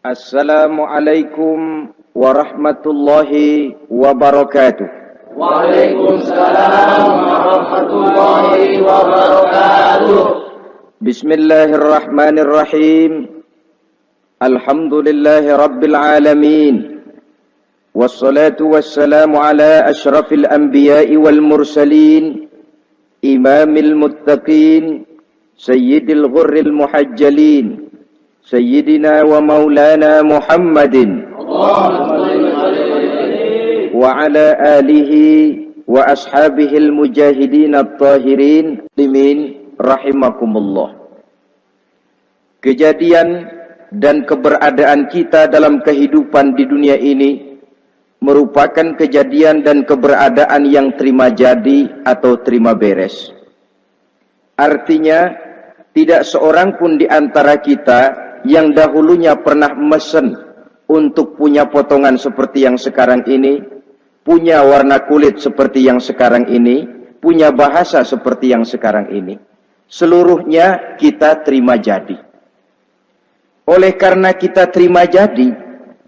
Assalamualaikum warahmatullahi wabarakatuh. Waalaikumsalam warahmatullahi wabarakatuh. Bismillahirrahmanirrahim. Alhamdulillahi rabbil alamin. Wassalatu wassalamu ala ashrafil anbiya'i wal mursalin, imamil muttaqin, sayyidil ghurril muhajjalin, sayyidina wa maulana Muhammadin wa ala alihi wa ashabihil mujahidin at-tahirin limin rahimakumullah. Kejadian dan keberadaan kita dalam kehidupan di dunia ini merupakan kejadian dan keberadaan yang terima jadi atau terima beres. Artinya, tidak seorang pun di antara kita yang dahulunya pernah mesen untuk punya potongan seperti yang sekarang ini, punya warna kulit seperti yang sekarang ini, punya bahasa seperti yang sekarang ini. Seluruhnya kita terima jadi. Oleh karena kita terima jadi,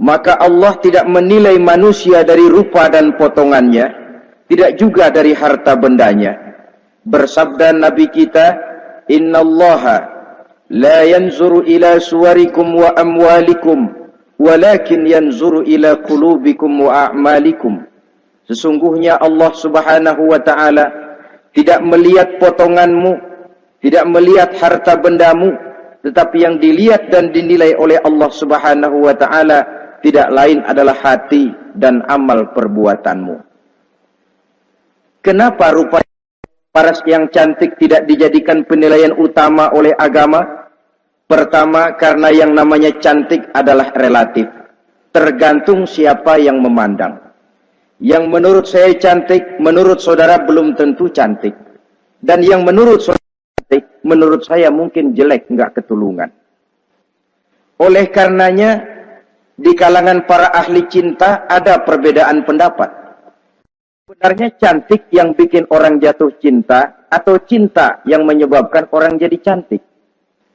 maka Allah tidak menilai manusia dari rupa dan potongannya, tidak juga dari harta bendanya. Bersabda Nabi kita, "Innallaha la yanzuru ila suwarikum wa amwalikum, walakin yanzuru ila qulubikum wa a'malikum." Sesungguhnya Allah Subhanahu wa ta'ala tidak melihat potonganmu, tidak melihat harta bendamu, tetapi yang dilihat dan dinilai oleh Allah Subhanahu wa ta'ala tidak lain adalah hati dan amal perbuatanmu. Kenapa rupa paras yang cantik tidak dijadikan penilaian utama oleh agama? Pertama, karena yang namanya cantik adalah relatif. Tergantung siapa yang memandang. Yang menurut saya cantik, menurut saudara belum tentu cantik. Dan yang menurut saudara cantik, menurut saya mungkin jelek, enggak ketulungan. Oleh karenanya, di kalangan para ahli cinta ada perbedaan pendapat. Sebenarnya cantik yang bikin orang jatuh cinta atau cinta yang menyebabkan orang jadi cantik.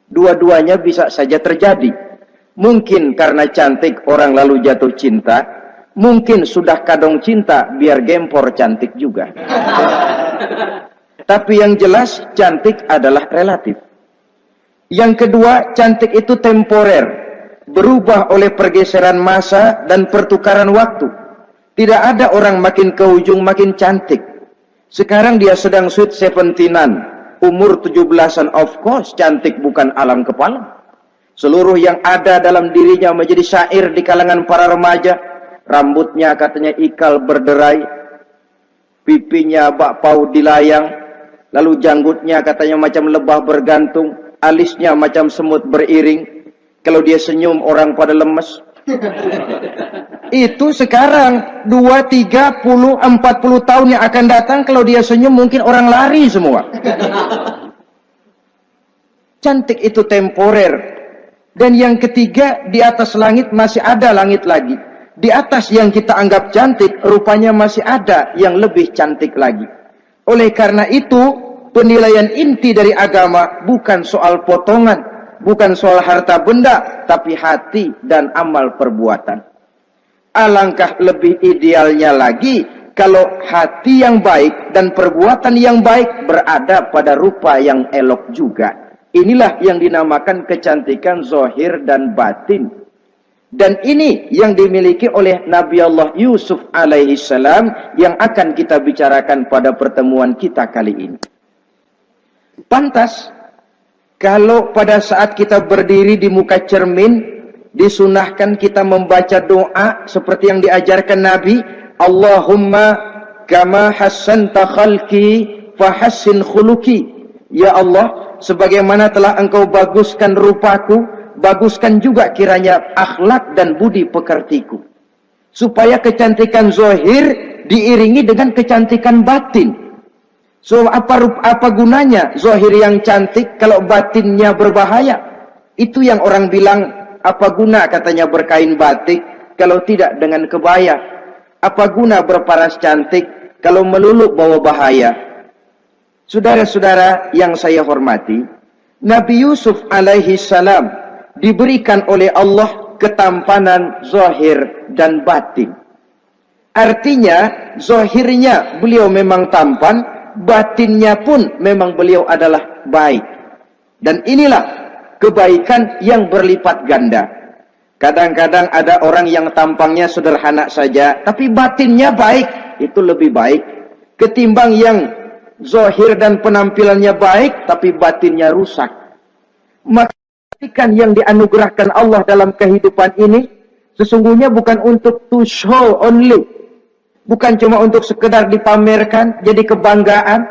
Dua-duanya bisa saja terjadi. Mungkin karena cantik orang lalu jatuh cinta, mungkin sudah kadong cinta biar gempor cantik juga. Tapi yang jelas cantik adalah relatif. Yang kedua, cantik itu temporer. Berubah oleh pergeseran masa dan pertukaran waktu. Tidak ada orang makin ke ujung makin cantik. Sekarang dia sedang sweet 17-an, umur 17-an, of course cantik bukan alam kepala. Seluruh yang ada dalam dirinya menjadi syair di kalangan para remaja. Rambutnya katanya ikal berderai, pipinya bakpao dilayang, lalu janggutnya katanya macam lebah bergantung, alisnya macam semut beriring. Kalau dia senyum orang pada lemes. Itu sekarang 2, 30, 40 tahun yang akan datang, kalau dia senyum mungkin orang lari semua. Cantik itu temporer. Dan yang ketiga, di atas langit masih ada langit lagi. Di atas yang kita anggap cantik, rupanya masih ada yang lebih cantik lagi. Oleh karena itu, penilaian inti dari agama bukan soal potongan, bukan soal harta benda, tapi hati dan amal perbuatan. Alangkah lebih idealnya lagi kalau hati yang baik dan perbuatan yang baik berada pada rupa yang elok juga. Inilah yang dinamakan kecantikan zahir dan batin. Dan ini yang dimiliki oleh Nabi Allah Yusuf alaihi salam yang akan kita bicarakan pada pertemuan kita kali ini. Pantas kalau pada saat kita berdiri di muka cermin, disunahkan kita membaca doa seperti yang diajarkan Nabi, Allahumma kama hassanta khalqi fahassin khuluqi. Ya Allah, sebagaimana telah engkau baguskan rupaku, baguskan juga kiranya akhlak dan budi pekertiku. Supaya kecantikan zahir diiringi dengan kecantikan batin. So apa gunanya zahir yang cantik kalau batinnya berbahaya? Itu yang orang bilang, apa guna katanya berkain batik kalau tidak dengan kebaya? Apa guna berparas cantik kalau melulu bawa bahaya? Saudara-saudara yang saya hormati, Nabi Yusuf alaihi salam diberikan oleh Allah ketampanan zahir dan batin. Artinya, zahirnya beliau memang tampan, batinnya pun memang beliau adalah baik. Dan inilah kebaikan yang berlipat ganda. Kadang-kadang ada orang yang tampangnya sederhana saja, tapi batinnya baik. Itu lebih baik ketimbang yang zahir dan penampilannya baik, tapi batinnya rusak. Maka kebaikan yang dianugerahkan Allah dalam kehidupan ini, sesungguhnya bukan untuk to show only. Bukan cuma untuk sekedar dipamerkan, jadi kebanggaan,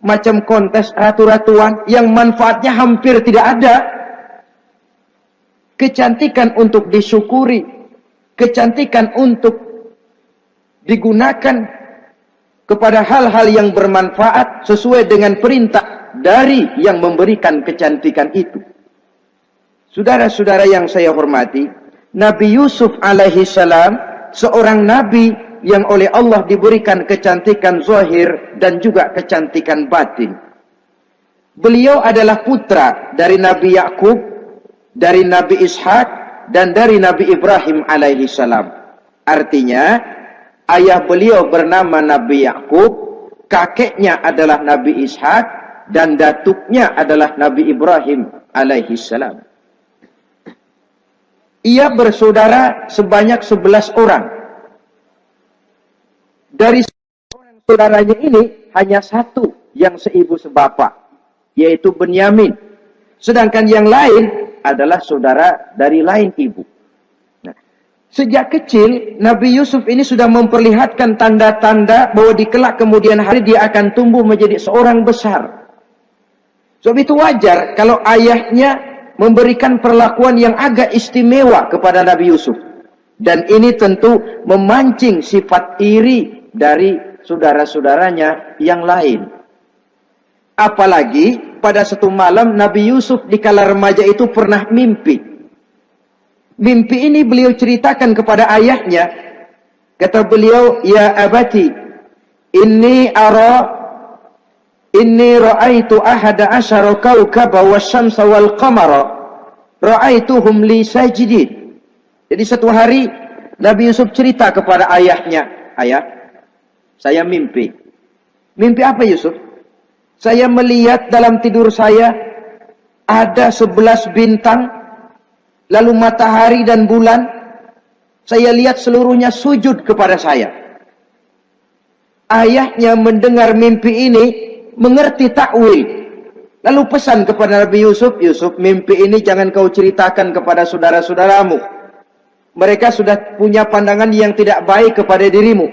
macam kontes ratu-ratuan yang manfaatnya hampir tidak ada. Kecantikan untuk disyukuri, kecantikan untuk digunakan kepada hal-hal yang bermanfaat sesuai dengan perintah dari yang memberikan kecantikan itu. Saudara-saudara yang saya hormati, Nabi Yusuf alaihi salam seorang nabi yang oleh Allah diberikan kecantikan zahir dan juga kecantikan batin. Beliau adalah putra dari Nabi Yakub, dari Nabi Ishak, dan dari Nabi Ibrahim alaihi salam. Artinya, ayah beliau bernama Nabi Yakub, kakeknya adalah Nabi Ishak, dan datuknya adalah Nabi Ibrahim alaihi salam. Ia bersaudara sebanyak 11 orang. Dari orang saudaranya ini hanya satu yang seibu sebapak, yaitu Benyamin. Sedangkan yang lain adalah saudara dari lain ibu. Nah, sejak kecil Nabi Yusuf ini sudah memperlihatkan tanda-tanda bahwa di kelak kemudian hari dia akan tumbuh menjadi seorang besar. Sebab itu wajar kalau ayahnya memberikan perlakuan yang agak istimewa kepada Nabi Yusuf. Dan ini tentu memancing sifat iri dari saudara-saudaranya yang lain. Apalagi pada satu malam Nabi Yusuf di kala remaja itu pernah mimpi. Mimpi ini beliau ceritakan kepada ayahnya. Kata beliau, "Ya abati, inni ra'aitu ahada asyara kawkaba wasyamsa wal qamara ra'aituhum li sajidin." Jadi satu hari Nabi Yusuf cerita kepada ayahnya, "Ayah, saya mimpi." Mimpi apa Yusuf? "Saya melihat dalam tidur saya ada 11 bintang, lalu matahari dan bulan. Saya lihat seluruhnya sujud kepada saya." Ayahnya mendengar mimpi ini, mengerti takwil. Lalu pesan kepada Nabi Yusuf, "Yusuf, mimpi ini jangan kau ceritakan kepada saudara-saudaramu. Mereka sudah punya pandangan yang tidak baik kepada dirimu.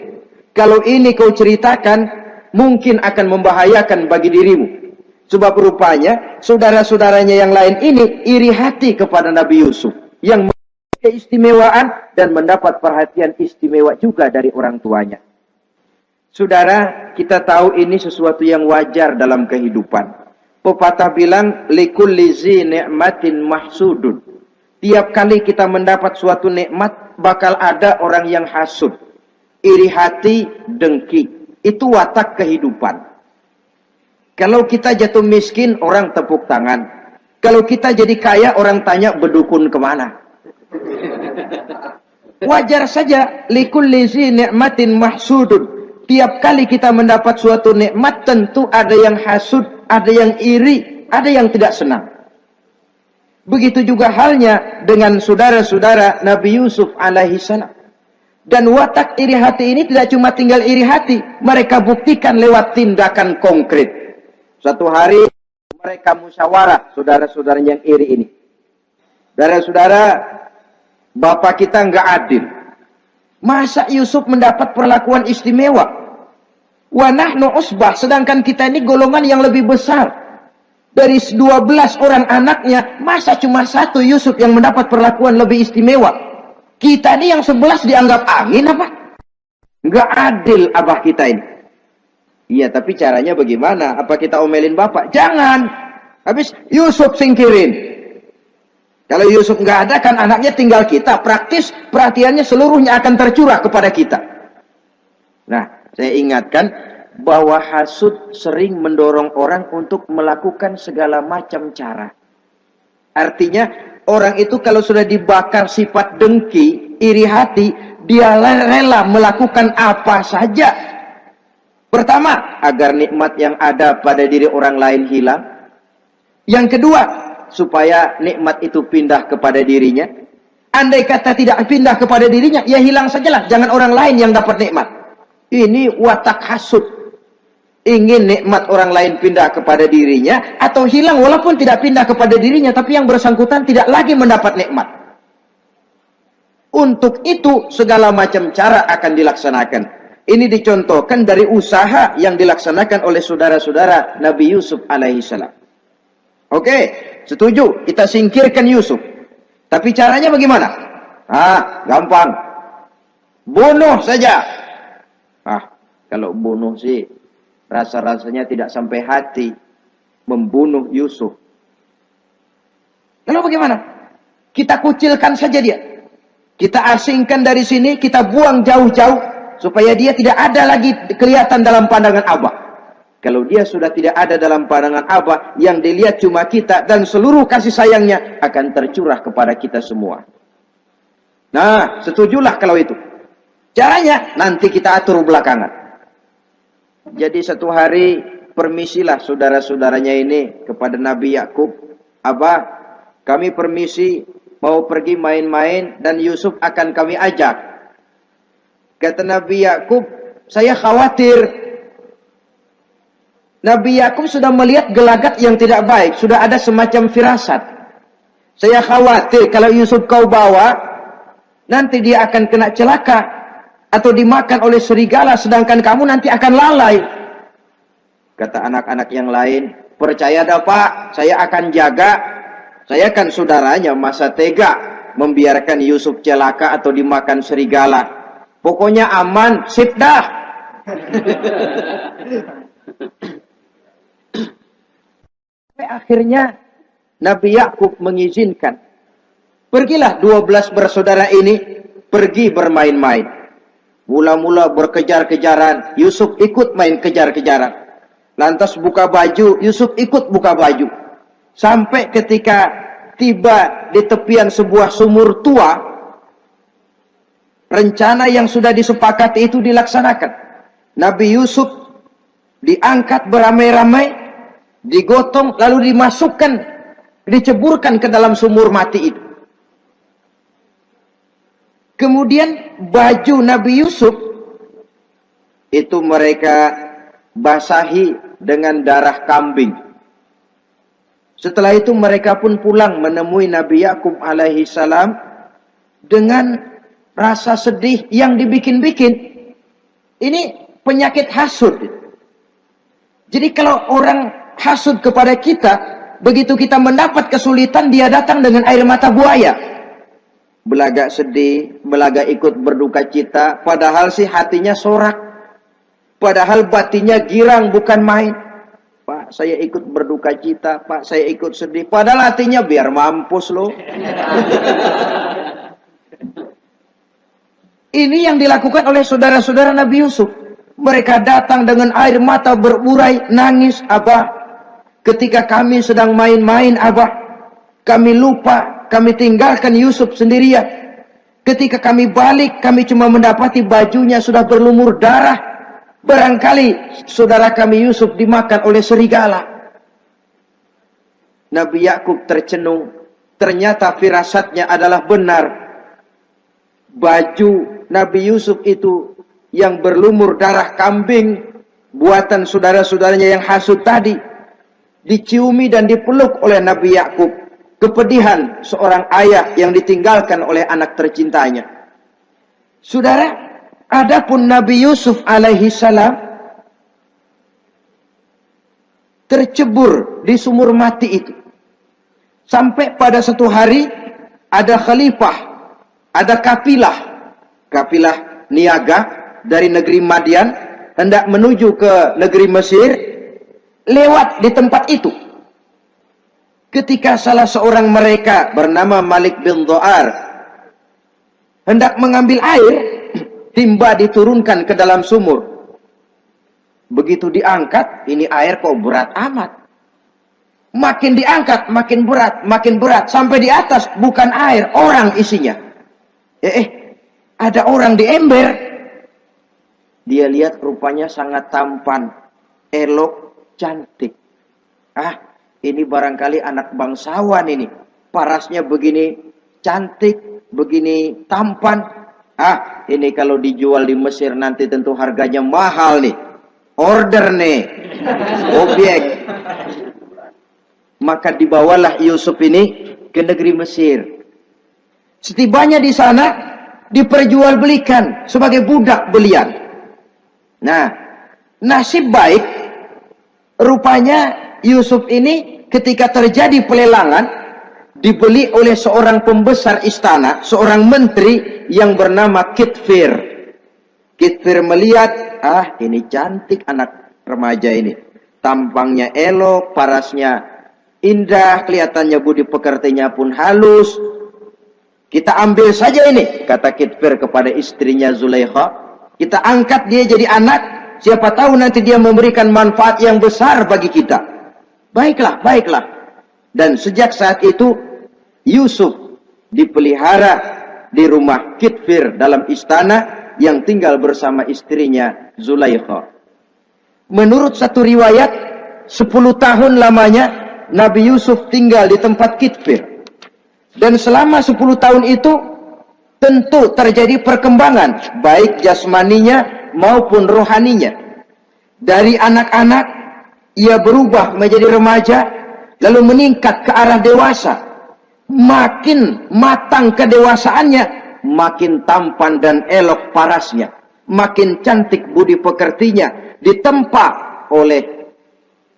Kalau ini kau ceritakan, mungkin akan membahayakan bagi dirimu." Sebab rupanya, saudara-saudaranya yang lain ini iri hati kepada Nabi Yusuf. Yang memiliki keistimewaan dan mendapat perhatian istimewa juga dari orang tuanya. Saudara, kita tahu ini sesuatu yang wajar dalam kehidupan. Pepatah bilang, "Likulli zi ni'matin mahsudun." Tiap kali kita mendapat suatu nikmat, bakal ada orang yang hasud. Iri hati, dengki. Itu watak kehidupan. Kalau kita jatuh miskin, orang tepuk tangan. Kalau kita jadi kaya, orang tanya berdukun kemana. Wajar saja. Likulli zi ni'matin mahsudun. Tiap kali kita mendapat suatu nikmat, tentu ada yang hasud, ada yang iri, ada yang tidak senang. Begitu juga halnya dengan saudara-saudara Nabi Yusuf alaihi salam. Dan watak iri hati ini tidak cuma tinggal iri hati, mereka buktikan lewat tindakan konkret. Suatu hari mereka musyawarah, saudara-saudara yang iri ini. Saudara-saudara, bapak kita enggak adil. Masa Yusuf mendapat perlakuan istimewa? Wa nahnu usbah, sedangkan kita ini golongan yang lebih besar. Dari 12 orang anaknya, masa cuma satu Yusuf yang mendapat perlakuan lebih istimewa? Kita ini yang 11 dianggap angin apa? Enggak adil abah kita ini. Iya, tapi caranya bagaimana? Apa kita omelin bapak? Jangan. Habis Yusuf singkirin. Kalau Yusuf enggak ada, kan anaknya tinggal kita. Praktis perhatiannya seluruhnya akan tercurah kepada kita. Nah, saya ingatkan bahwa hasud sering mendorong orang untuk melakukan segala macam cara. Artinya, Orang itu kalau sudah dibakar sifat dengki, iri hati, dia rela melakukan apa saja. Pertama, agar nikmat yang ada pada diri orang lain hilang. Yang kedua, supaya nikmat itu pindah kepada dirinya. Andai kata tidak pindah kepada dirinya, ya hilang sajalah. Jangan orang lain yang dapat nikmat. Ini watak hasud. Ingin nikmat orang lain pindah kepada dirinya, atau hilang walaupun tidak pindah kepada dirinya, tapi yang bersangkutan tidak lagi mendapat nikmat. Untuk itu segala macam cara akan dilaksanakan. Ini dicontohkan dari usaha yang dilaksanakan oleh saudara-saudara Nabi Yusuf alaihissalam. Oke, setuju, kita singkirkan Yusuf. Tapi caranya bagaimana? Gampang. Bunuh saja. Kalau bunuh sih rasa-rasanya tidak sampai hati membunuh Yusuf. Lalu bagaimana? Kita kucilkan saja dia. Kita asingkan dari sini, kita buang jauh-jauh supaya dia tidak ada lagi kelihatan dalam pandangan Abah. Kalau dia sudah tidak ada dalam pandangan Abah, yang dilihat cuma kita dan seluruh kasih sayangnya akan tercurah kepada kita semua. Nah, setujulah kalau itu. Caranya nanti kita atur belakangan. Jadi satu hari permisilah saudara-saudaranya ini kepada Nabi Yakub. Abah, kami permisi mau pergi main-main dan Yusuf akan kami ajak. Kata Nabi Yakub, saya khawatir. Nabi Yakub sudah melihat gelagat yang tidak baik, sudah ada semacam firasat. Saya khawatir kalau Yusuf kau bawa, nanti dia akan kena celaka atau dimakan oleh serigala, sedangkan kamu nanti akan lalai. Kata anak-anak yang lain, percaya dah Pak, saya akan jaga. Saya kan saudaranya, masa tega membiarkan Yusuf celaka atau dimakan serigala. Pokoknya aman, sip dah. Akhirnya Nabi Yakub mengizinkan. Pergilah 12 bersaudara ini pergi bermain-main. Mula-mula berkejar-kejaran, Yusuf ikut main kejar-kejaran. Lantas buka baju, Yusuf ikut buka baju. Sampai ketika tiba di tepian sebuah sumur tua, rencana yang sudah disepakati itu dilaksanakan. Nabi Yusuf diangkat beramai-ramai, digotong, lalu dimasukkan, diceburkan ke dalam sumur mati itu. Kemudian baju Nabi Yusuf itu mereka basahi dengan darah kambing. Setelah itu mereka pun pulang menemui Nabi Yakub alaihi salam dengan rasa sedih yang dibikin-bikin. Ini penyakit hasud. Jadi kalau orang hasud kepada kita, begitu kita mendapat kesulitan, dia datang dengan air mata buaya. Belagak sedih, belagak ikut berduka cita, padahal sih hatinya sorak. Padahal batinnya girang bukan main. Pak, saya ikut berduka cita, Pak, saya ikut sedih. Padahal hatinya biar mampus loh. Ini yang dilakukan oleh saudara-saudara Nabi Yusuf. Mereka datang dengan air mata berurai, nangis, Abah. Ketika kami sedang main-main, Abah, kami lupa. Kami tinggalkan Yusuf sendirian. Ketika kami balik, kami cuma mendapati bajunya sudah berlumur darah. Barangkali saudara kami Yusuf dimakan oleh serigala. Nabi Yakub tercenung. Ternyata firasatnya adalah benar. Baju Nabi Yusuf itu yang berlumur darah kambing, buatan saudara-saudaranya yang hasud tadi, diciumi dan dipeluk oleh Nabi Yakub. Kepedihan seorang ayah yang ditinggalkan oleh anak tercintanya. Saudara, adapun Nabi Yusuf alaihi salam tercebur di sumur mati itu. Sampai pada satu hari ada khalifah, ada kafilah niaga dari negeri Madian hendak menuju ke negeri Mesir, lewat di tempat itu. Ketika salah seorang mereka bernama Malik bin Dho'ar hendak mengambil air, timba diturunkan ke dalam sumur. Begitu diangkat, ini air kok berat amat. Makin diangkat, makin berat, sampai di atas bukan air, orang isinya. Ada orang di ember. Dia lihat rupanya sangat tampan, elok, cantik. Ini barangkali anak bangsawan ini. Parasnya begini cantik, begini tampan. Ini kalau dijual di Mesir nanti tentu harganya mahal nih. Order nih. Objek. Maka dibawalah Yusuf ini ke negeri Mesir. Setibanya di sana diperjualbelikan sebagai budak belian. Nah, nasib baik rupanya Yusuf ini ketika terjadi pelelangan dibeli oleh seorang pembesar istana, seorang menteri yang bernama Kitfir. Kitfir melihat, ini cantik anak remaja ini. Tampangnya elok, parasnya indah, kelihatannya budi pekertinya pun halus. Kita ambil saja ini, kata Kitfir kepada istrinya Zulaikha. Kita angkat dia jadi anak, siapa tahu nanti dia memberikan manfaat yang besar bagi kita. Baiklah, baiklah. Dan sejak saat itu, Yusuf dipelihara di rumah Kitfir dalam istana yang tinggal bersama istrinya Zulaikha. Menurut satu riwayat, 10 tahun lamanya Nabi Yusuf tinggal di tempat Kitfir. Dan selama 10 tahun itu tentu terjadi perkembangan baik jasmaninya maupun rohaninya. Dari anak-anak ia berubah menjadi remaja, lalu meningkat ke arah dewasa. Makin matang kedewasaannya, makin tampan dan elok parasnya, makin cantik budi pekertinya, ditempa oleh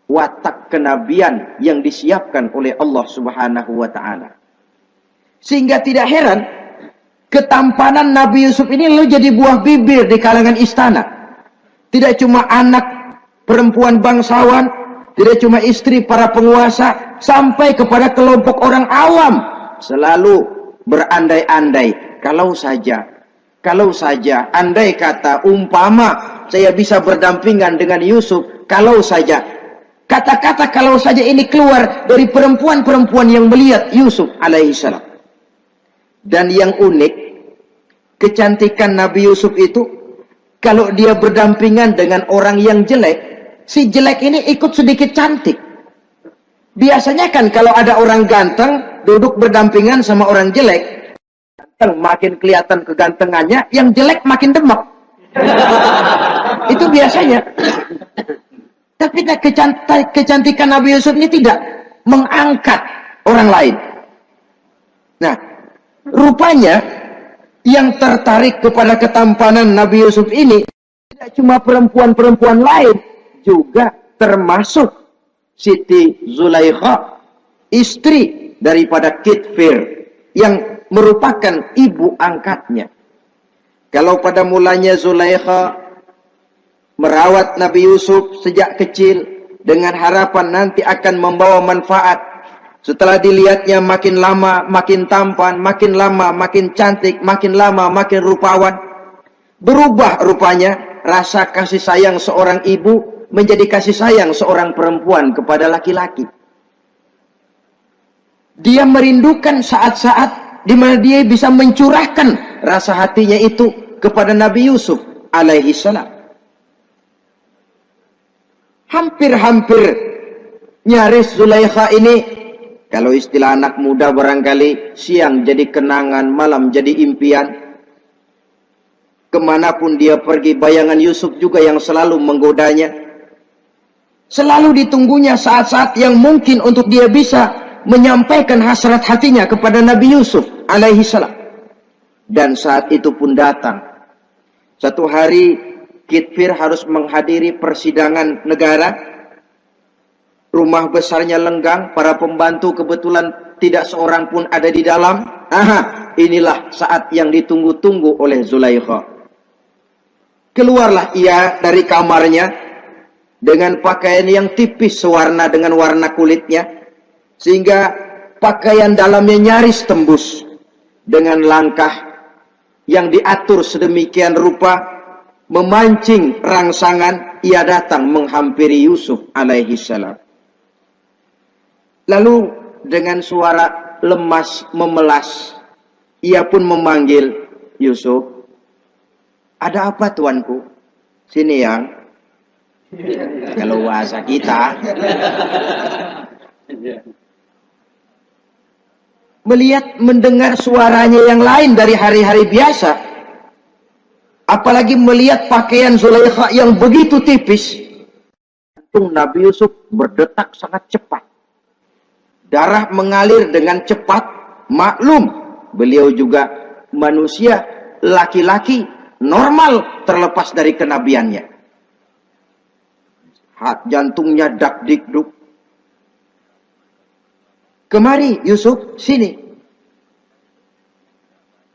watak kenabian yang disiapkan oleh Allah Subhanahu wa ta'ala. Sehingga tidak heran ketampanan Nabi Yusuf ini lalu jadi buah bibir di kalangan istana. Tidak cuma anak perempuan bangsawan, tidak cuma istri para penguasa, sampai kepada kelompok orang awam selalu berandai-andai, kalau saja andai kata umpama saya bisa berdampingan dengan Yusuf, kalau saja kata-kata kalau saja ini keluar dari perempuan-perempuan yang melihat Yusuf alaihissalam. Dan yang unik, kecantikan Nabi Yusuf itu, kalau dia berdampingan dengan orang yang jelek, si jelek ini ikut sedikit cantik. Biasanya kan kalau ada orang ganteng, duduk berdampingan sama orang jelek, ganteng makin kelihatan kegantengannya, yang jelek makin demek. Itu biasanya. Tapi kecantikan Nabi Yusuf ini tidak mengangkat orang lain. Nah, rupanya yang tertarik kepada ketampanan Nabi Yusuf ini tidak cuma perempuan-perempuan lain, juga termasuk Siti Zulaikha, istri daripada Kitfir, yang merupakan ibu angkatnya. Kalau pada mulanya Zulaikha merawat Nabi Yusuf sejak kecil dengan harapan nanti akan membawa manfaat, setelah dilihatnya makin lama makin tampan, makin lama makin cantik, makin lama makin rupawan, berubah rupanya rasa kasih sayang seorang ibu menjadi kasih sayang seorang perempuan kepada laki-laki. Dia merindukan saat-saat di mana dia bisa mencurahkan rasa hatinya itu kepada Nabi Yusuf alaihi salam. Hampir-hampir nyaris Zulaikha ini, kalau istilah anak muda barangkali, siang jadi kenangan, malam jadi impian. Kemanapun dia pergi, bayangan Yusuf juga yang selalu menggodanya. Selalu ditunggunya saat-saat yang mungkin untuk dia bisa menyampaikan hasrat hatinya kepada Nabi Yusuf alaihi salam. Dan saat itu pun datang. Satu hari Kitfir harus menghadiri persidangan negara. Rumah besarnya lenggang, para pembantu kebetulan tidak seorang pun ada di dalam. Inilah saat yang ditunggu-tunggu oleh Zulaikha. Keluarlah ia dari kamarnya dengan pakaian yang tipis sewarna dengan warna kulitnya, sehingga pakaian dalamnya nyaris tembus. Dengan langkah yang diatur sedemikian rupa, memancing rangsangan, ia datang menghampiri Yusuf alaihi salam. Lalu dengan suara lemas memelas, ia pun memanggil Yusuf. Ada apa tuanku? Sini yang. Kalau bahasa kita. Melihat mendengar suaranya yang lain dari hari-hari biasa. Apalagi melihat pakaian Zulaikha yang begitu tipis. Jantung Nabi Yusuf berdetak sangat cepat. Darah mengalir dengan cepat. Maklum, beliau juga manusia, laki-laki, normal terlepas dari kenabiannya. Jantungnya dak-dik-duk. Kemari Yusuf, sini.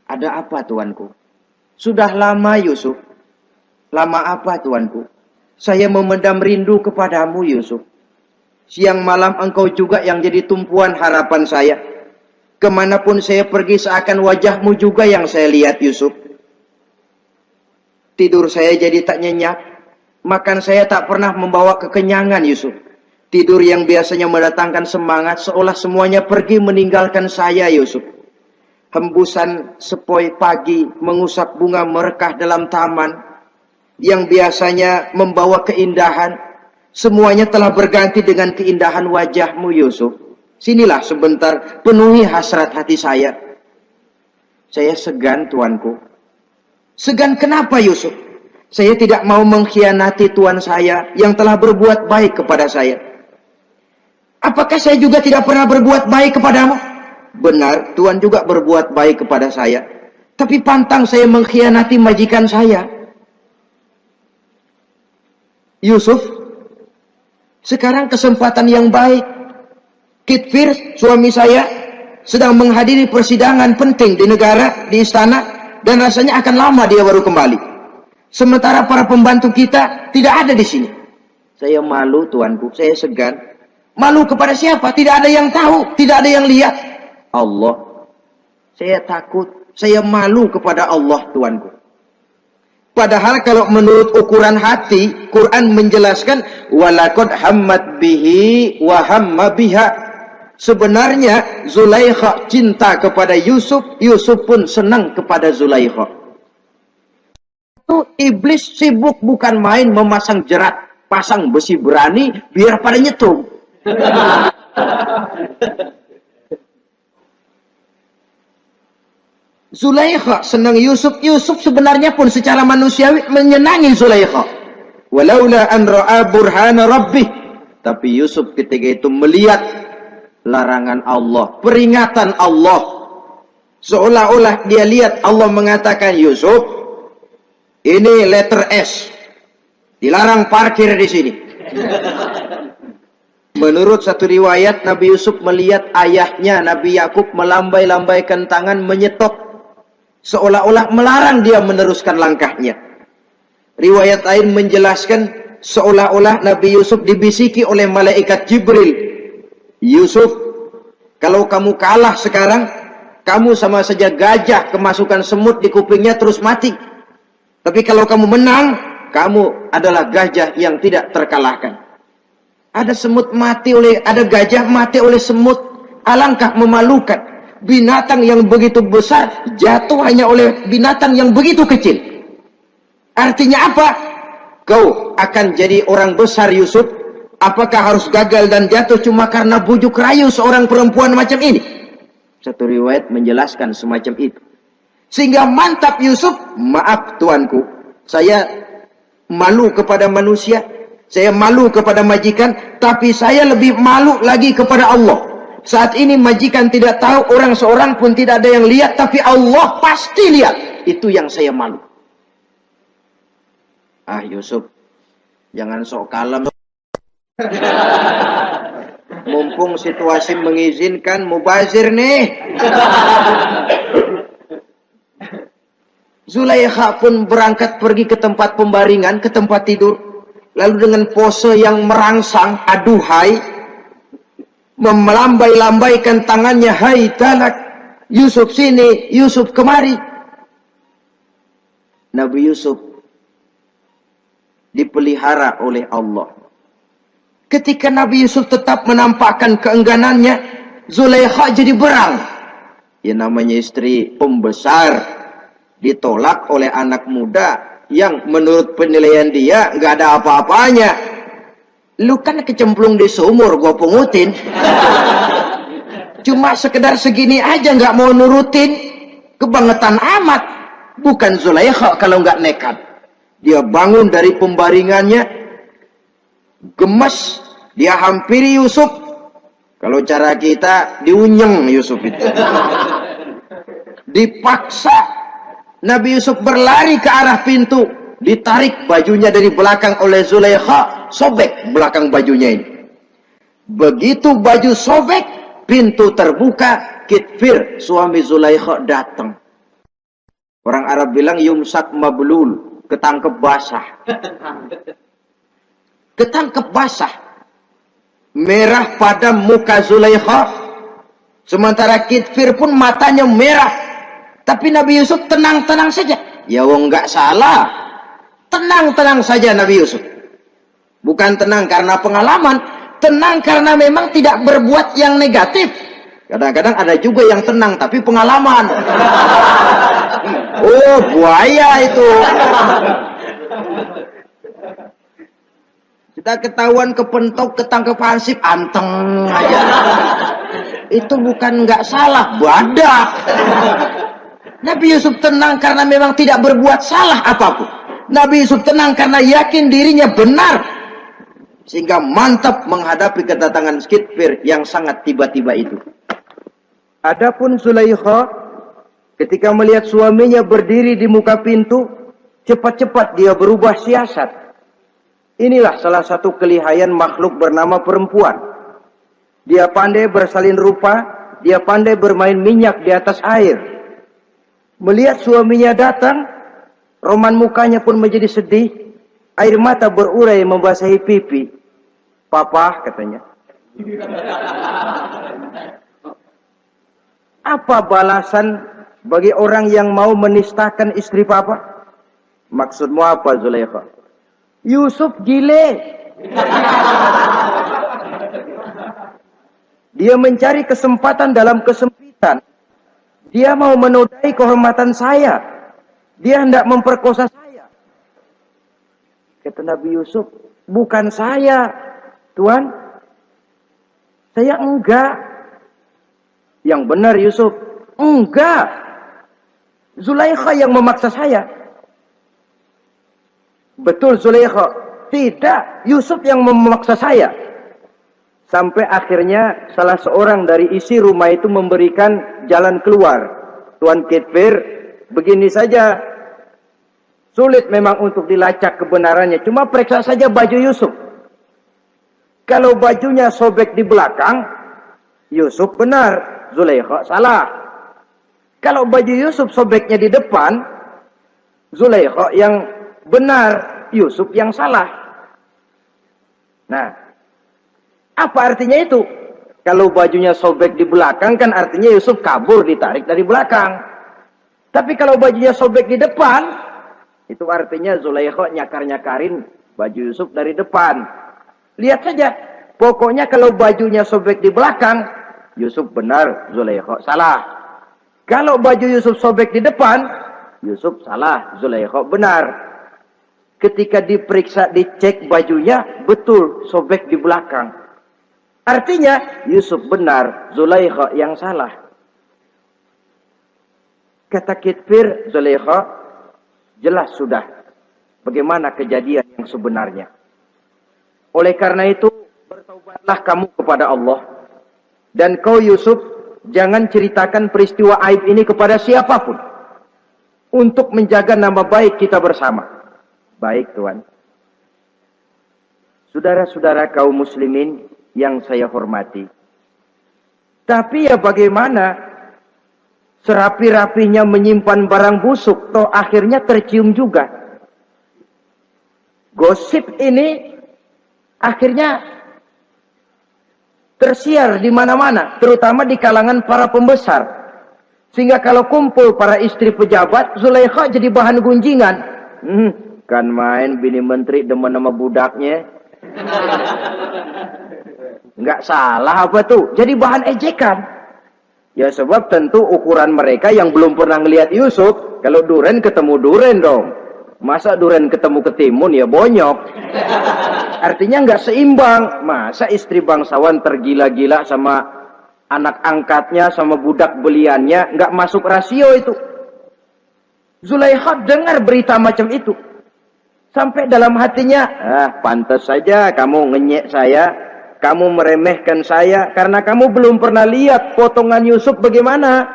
Ada apa tuanku? Sudah lama Yusuf. Lama apa tuanku? Saya memendam rindu kepadamu Yusuf. Siang malam engkau juga yang jadi tumpuan harapan saya. Kemanapun saya pergi seakan wajahmu juga yang saya lihat Yusuf. Tidur saya jadi tak nyenyak. Makan saya tak pernah membawa kekenyangan Yusuf. Tidur yang biasanya mendatangkan semangat seolah semuanya pergi meninggalkan saya Yusuf. Hembusan sepoi pagi mengusap bunga merekah dalam taman yang biasanya membawa keindahan. Semuanya telah berganti dengan keindahan wajahmu Yusuf. Sinilah sebentar penuhi hasrat hati saya. Saya segan tuanku. Segan kenapa Yusuf? Saya tidak mau mengkhianati tuan saya yang telah berbuat baik kepada saya. Apakah saya juga tidak pernah berbuat baik kepadamu? Benar, Tuan juga berbuat baik kepada saya. Tapi pantang saya mengkhianati majikan saya. Yusuf, sekarang kesempatan yang baik. Kitfir, suami saya, sedang menghadiri persidangan penting di negara, di istana, dan rasanya akan lama dia baru kembali. Sementara para pembantu kita tidak ada di sini. Saya malu tuanku, saya segan. Malu kepada siapa? Tidak ada yang tahu, tidak ada yang lihat. Allah. Saya takut, saya malu kepada Allah tuanku. Padahal kalau menurut ukuran hati, Quran menjelaskan walaqad hammat bihi wa hamma biha. Sebenarnya Zulaikha cinta kepada Yusuf, Yusuf pun senang kepada Zulaikha. Itu iblis sibuk bukan main memasang jerat, pasang besi berani biar pada nyetrum. Zulaikha senang Yusuf, Yusuf sebenarnya pun secara manusiawi menyenangi Zulaikha. Walaula an ra'a burhana rabbih. Tapi Yusuf ketika itu melihat larangan Allah, peringatan Allah. Seolah-olah dia lihat Allah mengatakan, Yusuf, ini letter S. Dilarang parkir di sini. Menurut satu riwayat, Nabi Yusuf melihat ayahnya, Nabi Yakub melambai-lambaikan tangan menyetop. Seolah-olah melarang dia meneruskan langkahnya. Riwayat lain menjelaskan seolah-olah Nabi Yusuf dibisiki oleh malaikat Jibril. Yusuf, kalau kamu kalah sekarang, kamu sama saja gajah kemasukan semut di kupingnya terus mati. Tapi kalau kamu menang, kamu adalah gajah yang tidak terkalahkan. Ada semut mati oleh, ada gajah mati oleh semut. Alangkah memalukan. Binatang yang begitu besar jatuh hanya oleh binatang yang begitu kecil. Artinya apa? Kau akan jadi orang besar Yusuf. Apakah harus gagal dan jatuh cuma karena bujuk rayu seorang perempuan macam ini? Satu riwayat menjelaskan semacam itu. Sehingga mantap Yusuf, maaf tuanku, saya malu kepada manusia, saya malu kepada majikan, tapi saya lebih malu lagi kepada Allah. Saat ini majikan tidak tahu, orang seorang pun tidak ada yang lihat, tapi Allah pasti lihat. Itu yang saya malu. Ah Yusuf, jangan sok kalem. Mumpung situasi mengizinkan, mubazir nih. Zulaikha pun berangkat pergi ke tempat pembaringan, ke tempat tidur. Lalu dengan pose yang merangsang, aduhai, melambai-lambaikan tangannya, hai talak, Yusuf sini, Yusuf kemari. Nabi Yusuf dipelihara oleh Allah. Ketika Nabi Yusuf tetap menampakkan keengganannya, Zulaikha jadi berang. Ya namanya istri pembesar ditolak oleh anak muda yang menurut penilaian dia nggak ada apa-apanya. Lu kan kecemplung di sumur, gua pungutin. Cuma sekedar segini aja nggak mau nurutin, kebangetan amat. Bukan Zulaikha kalau nggak nekat. Dia bangun dari pembaringannya, gemes, dia hampiri Yusuf. Kalau cara kita diunyeng Yusuf itu. Dipaksa Nabi Yusuf berlari ke arah pintu, ditarik bajunya dari belakang oleh Zulaikha, sobek belakang bajunya ini. Begitu baju sobek, pintu terbuka, Kitfir suami Zulaikha datang. Orang Arab bilang yumsak mablul, ketangkep basah. Ketangkep basah. Merah pada muka Zulaikha, sementara Kitfir pun matanya merah. Tapi Nabi Yusuf tenang-tenang saja. Ya wong nggak salah. Tenang-tenang saja Nabi Yusuf. Bukan tenang karena pengalaman, tenang karena memang tidak berbuat yang negatif. Kadang-kadang ada juga yang tenang tapi pengalaman. Oh, buaya itu. Kita ketahuan kepentok, ketangkep hansip, anteng aja. Itu bukan nggak salah, badak. Nabi Yusuf tenang karena memang tidak berbuat salah apapun. Nabi Yusuf tenang karena yakin dirinya benar. Sehingga mantap menghadapi kedatangan Kitfir yang sangat tiba-tiba itu. Adapun Zulaikha, ketika melihat suaminya berdiri di muka pintu, cepat-cepat dia berubah siasat. Inilah salah satu kelihayan makhluk bernama perempuan. Dia pandai bersalin rupa, dia pandai bermain minyak di atas air. Melihat suaminya datang, roman mukanya pun menjadi sedih, air mata berurai membasahi pipi. Papa, katanya. Apa balasan bagi orang yang mau menistakan istri papa? Maksudmu apa, Zulaikha? Yusuf gile. Dia mencari kesempatan dalam kesempitan. Dia mau menodai kehormatan saya. Dia hendak memperkosa saya. Kata Nabi Yusuf, bukan saya, Tuan. Saya enggak. Yang benar Yusuf, enggak. Zulaikha yang memaksa saya. Betul Zulaikha, tidak. Yusuf yang memaksa saya. Sampai akhirnya salah seorang dari isi rumah itu memberikan jalan keluar. Tuan Kitfir, begini saja. Sulit memang untuk dilacak kebenarannya. Cuma periksa saja baju Yusuf. Kalau bajunya sobek di belakang, Yusuf benar, Zulaikha salah. Kalau baju Yusuf sobeknya di depan, Zulaikha yang benar, Yusuf yang salah. Nah, apa artinya itu? Kalau bajunya sobek di belakang kan artinya Yusuf kabur, ditarik dari belakang. Tapi kalau bajunya sobek di depan, itu artinya Zulaikha nyakar-nyakarin baju Yusuf dari depan. Lihat saja, pokoknya kalau bajunya sobek di belakang, Yusuf benar, Zulaikha salah. Kalau baju Yusuf sobek di depan, Yusuf salah, Zulaikha benar. Ketika diperiksa, dicek bajunya, betul sobek di belakang. Artinya Yusuf benar, Zulaikha yang salah. Kata Kitfir, Zulaikha, jelas sudah bagaimana kejadian yang sebenarnya. Oleh karena itu, bertaubatlah kamu kepada Allah. Dan kau Yusuf, jangan ceritakan peristiwa aib ini kepada siapapun. Untuk menjaga nama baik kita bersama. Baik Tuan. Saudara-saudara kaum muslimin yang saya hormati. Tapi ya bagaimana? Serapi-rapinya menyimpan barang busuk, toh akhirnya tercium juga. Gosip ini akhirnya tersiar di mana-mana, terutama di kalangan para pembesar. Sehingga kalau kumpul para istri pejabat, Zulaikha jadi bahan gunjingan. Kan main bini menteri demen sama budaknya. Nggak salah apa tuh? Jadi bahan ejekan. Ya sebab tentu ukuran mereka yang belum pernah ngelihat Yusuf, kalau duren ketemu duren dong. Masa duren ketemu ketimun ya bonyok. Artinya nggak seimbang. Masa istri bangsawan tergila-gila sama anak angkatnya, sama budak beliannya, nggak masuk rasio itu. Zulaikha dengar berita macam itu. Sampai dalam hatinya, pantas saja kamu ngenyek saya, kamu meremehkan saya, karena kamu belum pernah lihat potongan Yusuf bagaimana.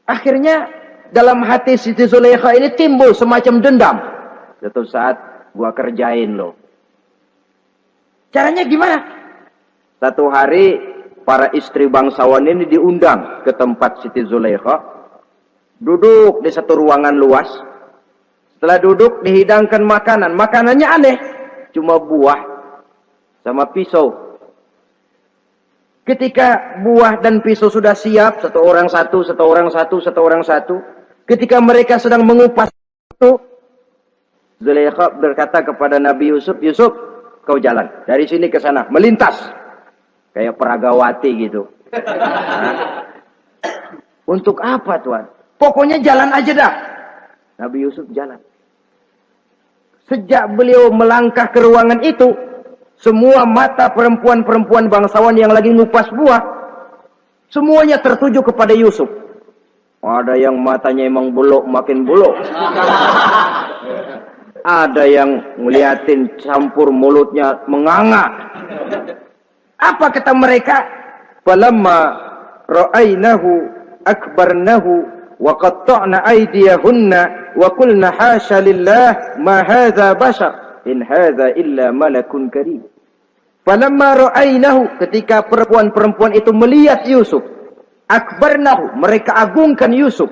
Akhirnya, dalam hati Siti Zulaikha ini timbul semacam dendam. Suatu saat, gua kerjain loh. Caranya gimana? Satu hari, para istri bangsawan ini diundang ke tempat Siti Zulaikha. Duduk di satu ruangan luas. Setelah duduk dihidangkan makanan. Makanannya aneh. Cuma buah sama pisau. Ketika buah dan pisau sudah siap. Satu orang satu, satu orang satu, satu orang satu. Ketika mereka sedang mengupas itu. Zulaikha berkata kepada Nabi Yusuf. Yusuf, kau jalan. Dari sini ke sana. Melintas. Kayak peragawati gitu. Untuk apa Tuhan? Pokoknya jalan aja dah. Nabi Yusuf jalan. Sejak beliau melangkah ke ruangan itu, semua mata perempuan-perempuan bangsawan yang lagi ngupas buah, semuanya tertuju kepada Yusuf. Ada yang matanya emang belok, makin belok. Ada yang ngeliatin campur mulutnya menganga. Apa kata mereka? Falamma ra'ainahu akbarnahu wa qatta'na aydiyahunna wa qulna hasya lillah ma hadza bashar in hadza illa malakun karim. Falamma ra'ainahu, ketika perempuan-perempuan itu melihat Yusuf, akbarnahu, mereka agungkan Yusuf.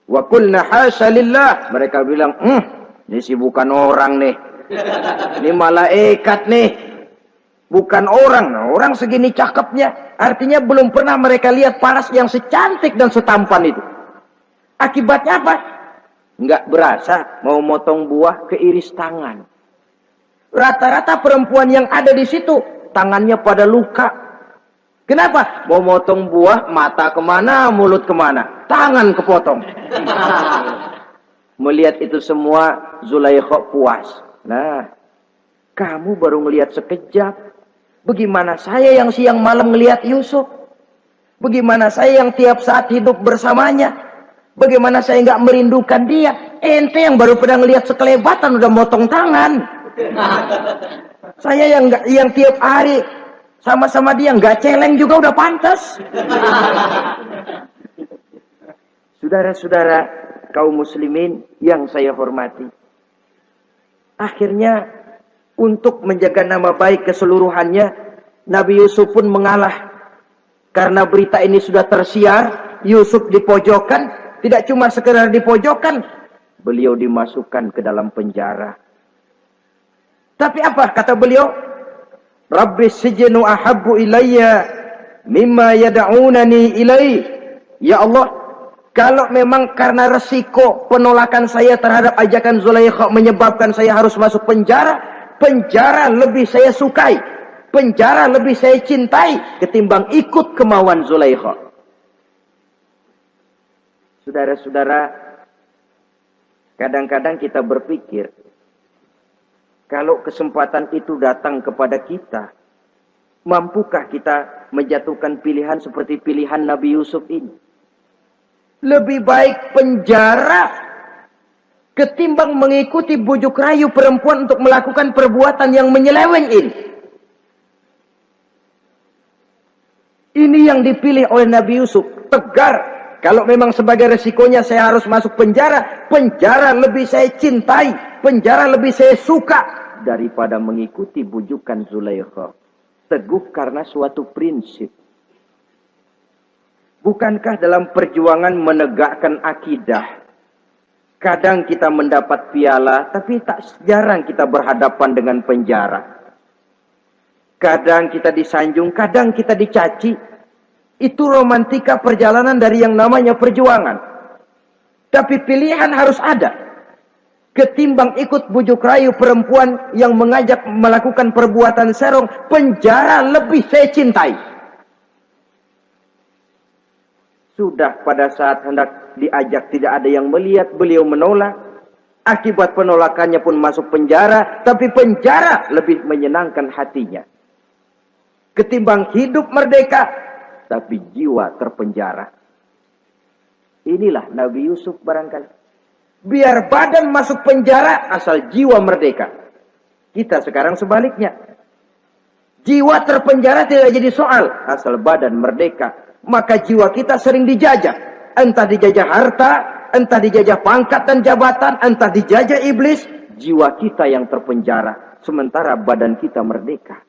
Wa qulna hasya lillah, mereka bilang, ini sih bukan orang nih. Ini malaikat nih. Bukan orang. Nah, orang segini cakepnya. Artinya belum pernah mereka lihat paras yang secantik dan setampan itu. Akibatnya apa? Nggak berasa mau motong buah keiris tangan. Rata-rata perempuan yang ada di situ tangannya pada luka. Kenapa? Mau motong buah, mata kemana, mulut kemana, tangan kepotong. Melihat itu semua, Zulaikha puas. Nah, kamu baru melihat sekejap. Bagaimana saya yang siang malam melihat Yusuf? Bagaimana saya yang tiap saat hidup bersamanya? Bagaimana saya nggak merindukan dia? Ente yang baru pernah ngelihat sekelebatan udah motong tangan. Saya yang tiap hari sama-sama dia nggak celeng juga udah pantas. Saudara-saudara kaum muslimin yang saya hormati. Akhirnya untuk menjaga nama baik keseluruhannya, Nabi Yusuf pun mengalah. Karena berita ini sudah tersiar, Yusuf dipojokkan. Tidak cuma sekedar dipojokkan, beliau dimasukkan ke dalam penjara. Tapi apa kata beliau? Rabbis sijnu ahabbu ilayya mimma yad'unani ilai. Ya Allah, kalau memang karena resiko penolakan saya terhadap ajakan Zulaikha menyebabkan saya harus masuk penjara, penjara lebih saya sukai, penjara lebih saya cintai ketimbang ikut kemauan Zulaikha. Saudara-saudara, kadang-kadang kita berpikir, kalau kesempatan itu datang kepada kita, mampukah kita menjatuhkan pilihan seperti pilihan Nabi Yusuf ini? Lebih baik penjara ketimbang mengikuti bujuk rayu perempuan untuk melakukan perbuatan yang menyeleweng ini. Ini yang dipilih oleh Nabi Yusuf, tegar. Kalau memang sebagai resikonya saya harus masuk penjara, penjara lebih saya cintai, penjara lebih saya suka daripada mengikuti bujukan Zulaikha. Teguh karena suatu prinsip. Bukankah dalam perjuangan menegakkan akidah, kadang kita mendapat piala, tapi tak jarang kita berhadapan dengan penjara. Kadang kita disanjung, kadang kita dicaci. Itu romantika perjalanan dari yang namanya perjuangan. Tapi pilihan harus ada. ketimbang ikut bujuk rayu perempuan yang mengajak melakukan perbuatan serong, penjara lebih saya cintai. Sudah pada saat hendak diajak tidak ada yang melihat, beliau menolak. Akibat penolakannya pun masuk penjara, tapi penjara lebih menyenangkan hatinya. Ketimbang hidup merdeka, tapi jiwa terpenjara. Inilah Nabi Yusuf barangkali. Biar badan masuk penjara, asal jiwa merdeka. Kita sekarang sebaliknya. Jiwa terpenjara tidak jadi soal, asal badan merdeka. Maka jiwa kita sering dijajah. Entah dijajah harta, entah dijajah pangkat dan jabatan, entah dijajah iblis. Jiwa kita yang terpenjara, sementara badan kita merdeka.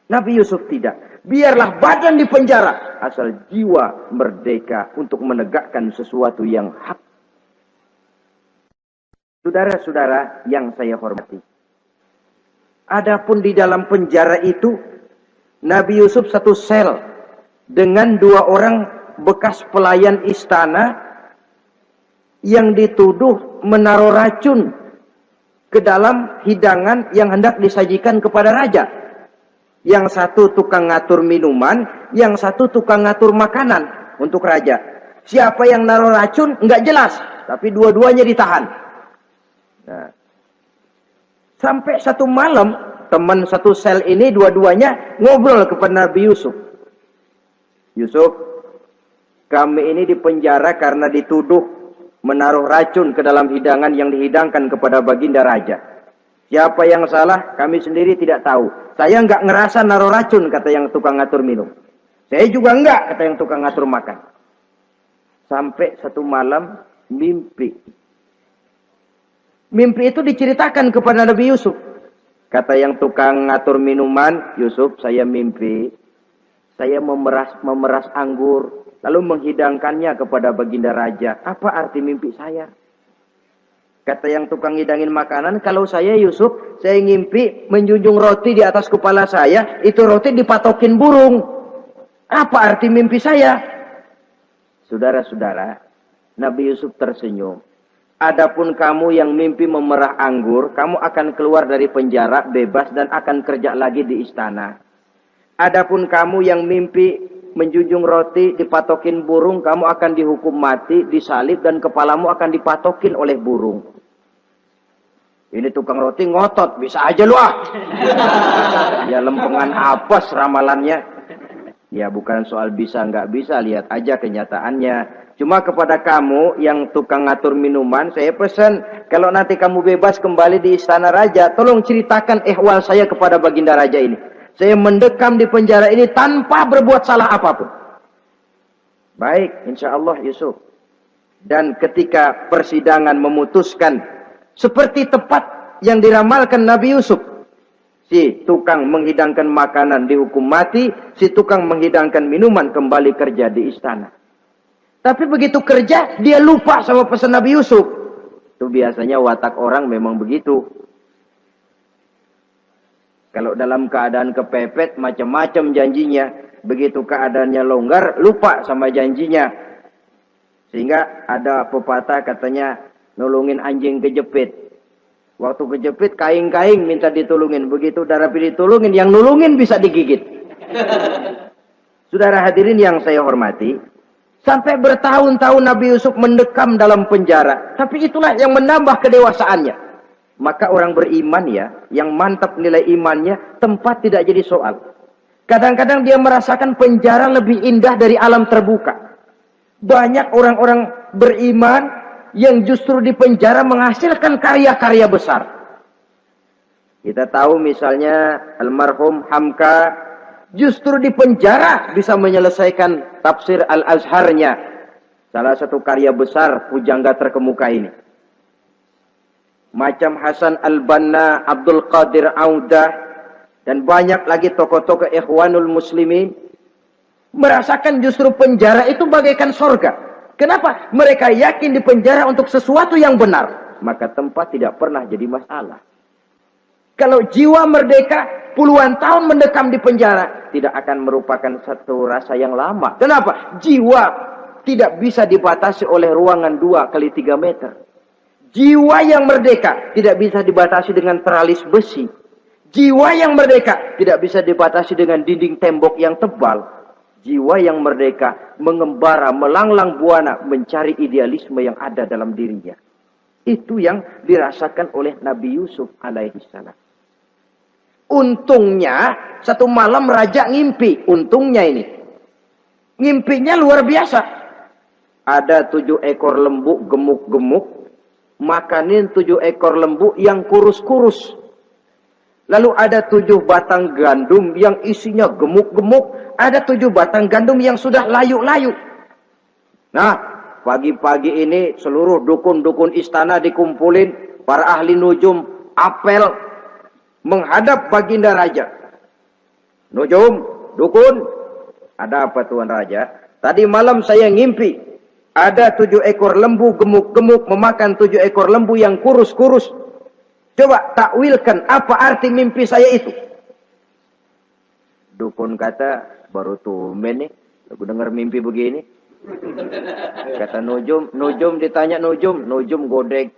Nabi Yusuf tidak. Biarlah badan di penjara, asal jiwa merdeka untuk menegakkan sesuatu yang hak. Saudara-saudara yang saya hormati, adapun di dalam penjara itu, Nabi Yusuf satu sel dengan 2 orang bekas pelayan istana yang dituduh menaruh racun ke dalam hidangan yang hendak disajikan kepada raja. Yang satu tukang ngatur minuman, yang satu tukang ngatur makanan untuk raja. Siapa yang naruh racun nggak jelas, tapi dua-duanya ditahan. Nah, sampai satu malam teman satu sel ini dua-duanya ngobrol kepada Nabi Yusuf. Yusuf, kami ini dipenjara karena dituduh menaruh racun ke dalam hidangan yang dihidangkan kepada baginda raja. Siapa yang salah, kami sendiri tidak tahu. Saya enggak ngerasa naruh racun, kata yang tukang ngatur minum. Saya juga enggak, kata yang tukang ngatur makan. Sampai satu malam, mimpi. Mimpi itu diceritakan kepada Nabi Yusuf. Kata yang tukang ngatur minuman, Yusuf, saya mimpi. Saya memeras anggur, lalu menghidangkannya kepada baginda raja. Apa arti mimpi saya? Kata yang tukang ngidangin makanan, kalau saya Yusuf, saya ngimpi menjunjung roti di atas kepala saya, itu roti dipatokin burung. Apa arti mimpi saya? Saudara-saudara, Nabi Yusuf tersenyum. Adapun kamu yang mimpi memerah anggur, kamu akan keluar dari penjara bebas dan akan kerja lagi di istana. Adapun kamu yang mimpi menjunjung roti dipatokin burung, kamu akan dihukum mati, disalib, dan kepalamu akan dipatokin oleh burung. Ini tukang roti ngotot, bisa aja lu ah. Ya lempengan apes ramalannya. Ya bukan soal bisa nggak bisa, lihat aja kenyataannya. Cuma kepada kamu yang tukang ngatur minuman, saya pesan, kalau nanti kamu bebas kembali di istana raja, tolong ceritakan ihwal saya kepada baginda raja ini. Saya mendekam di penjara ini tanpa berbuat salah apapun. Baik, insya Allah Yusuf. Dan ketika persidangan memutuskan, seperti tepat yang diramalkan Nabi Yusuf. Si tukang menghidangkan makanan dihukum mati, si tukang menghidangkan minuman kembali kerja di istana. Tapi begitu kerja, dia lupa sama pesan Nabi Yusuf. Itu biasanya watak orang memang begitu. Kalau dalam keadaan kepepet, macam-macam janjinya. Begitu keadaannya longgar, lupa sama janjinya. Sehingga ada pepatah katanya, nolongin anjing kejepit. Waktu kejepit, kaing-kaing minta ditolongin. Begitu udah rapi ditolongin, yang nolongin bisa digigit. Saudara hadirin yang saya hormati, sampai bertahun-tahun Nabi Yusuf mendekam dalam penjara. Tapi itulah yang menambah kedewasaannya. Maka orang beriman ya, yang mantap nilai imannya, tempat tidak jadi soal. Kadang-kadang dia merasakan penjara lebih indah dari alam terbuka. Banyak orang-orang beriman yang justru di penjara menghasilkan karya-karya besar. Kita tahu misalnya almarhum Hamka justru di penjara bisa menyelesaikan tafsir Al-Azharnya. Salah satu karya besar pujangga terkemuka ini. Macam Hasan Al-Banna, Abdul Qadir Audah, dan banyak lagi tokoh-tokoh Ikhwanul Muslimin merasakan justru penjara itu bagaikan sorga. Kenapa? Mereka yakin di penjara untuk sesuatu yang benar, maka tempat tidak pernah jadi masalah. Kalau jiwa merdeka puluhan tahun mendekam di penjara, tidak akan merupakan satu rasa yang lama. Kenapa? Jiwa tidak bisa dibatasi oleh ruangan 2 x 3 meter. Jiwa yang merdeka tidak bisa dibatasi dengan teralis besi. Jiwa yang merdeka tidak bisa dibatasi dengan dinding tembok yang tebal. Jiwa yang merdeka mengembara, melanglang buana, mencari idealisme yang ada dalam dirinya. Itu yang dirasakan oleh Nabi Yusuf alaihissalam. Untungnya, satu malam raja ngimpi. Untungnya ini. Ngimpinya luar biasa. Ada 7 ekor lembu gemuk-gemuk. Makanin 7 ekor lembu yang kurus-kurus. Lalu ada 7 batang gandum yang isinya gemuk-gemuk. Ada 7 batang gandum yang sudah layu-layu. Nah, pagi-pagi ini seluruh dukun-dukun istana dikumpulin. Para ahli nujum apel menghadap baginda raja. Nujum, dukun, ada apa Tuan Raja? Tadi malam saya ngimpi. Ada 7 ekor lembu gemuk-gemuk memakan 7 ekor lembu yang kurus-kurus. Coba takwilkan apa arti mimpi saya itu. Dukun kata, baru tumben nih. Aku dengar mimpi begini. Kata Nujum ditanya Nujum godek.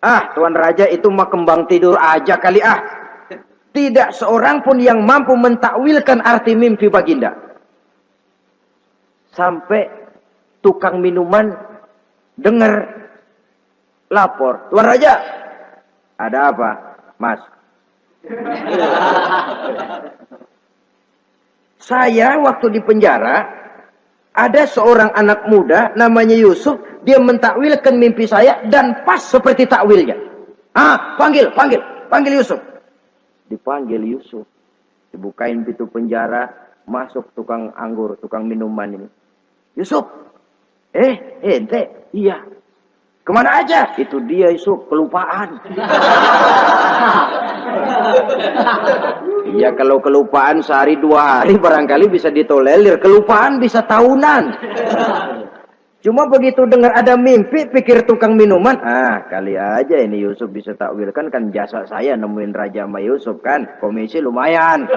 Ah, Tuan Raja itu mah kembang tidur aja kali ah. Tidak seorang pun yang mampu mentakwilkan arti mimpi baginda. Sampai tukang minuman dengar lapor. Tuan Raja, ada apa, Mas? Saya waktu di penjara, ada seorang anak muda namanya Yusuf. Dia mentakwilkan mimpi saya dan pas seperti takwilnya. Ah, panggil Yusuf. Dipanggil Yusuf. Dibukain pintu penjara, masuk tukang anggur, tukang minuman ini. Yusuf, ente, iya. Kemana aja? Itu dia Yusuf, kelupaan. Iya, kalau kelupaan sehari 2 hari barangkali bisa ditolerir. Kelupaan bisa tahunan. Cuma begitu dengar ada mimpi, pikir tukang minuman. Ah, kali aja ini Yusuf bisa takwilkan, kan jasa saya nemuin Raja sama Yusuf kan. Komisi lumayan.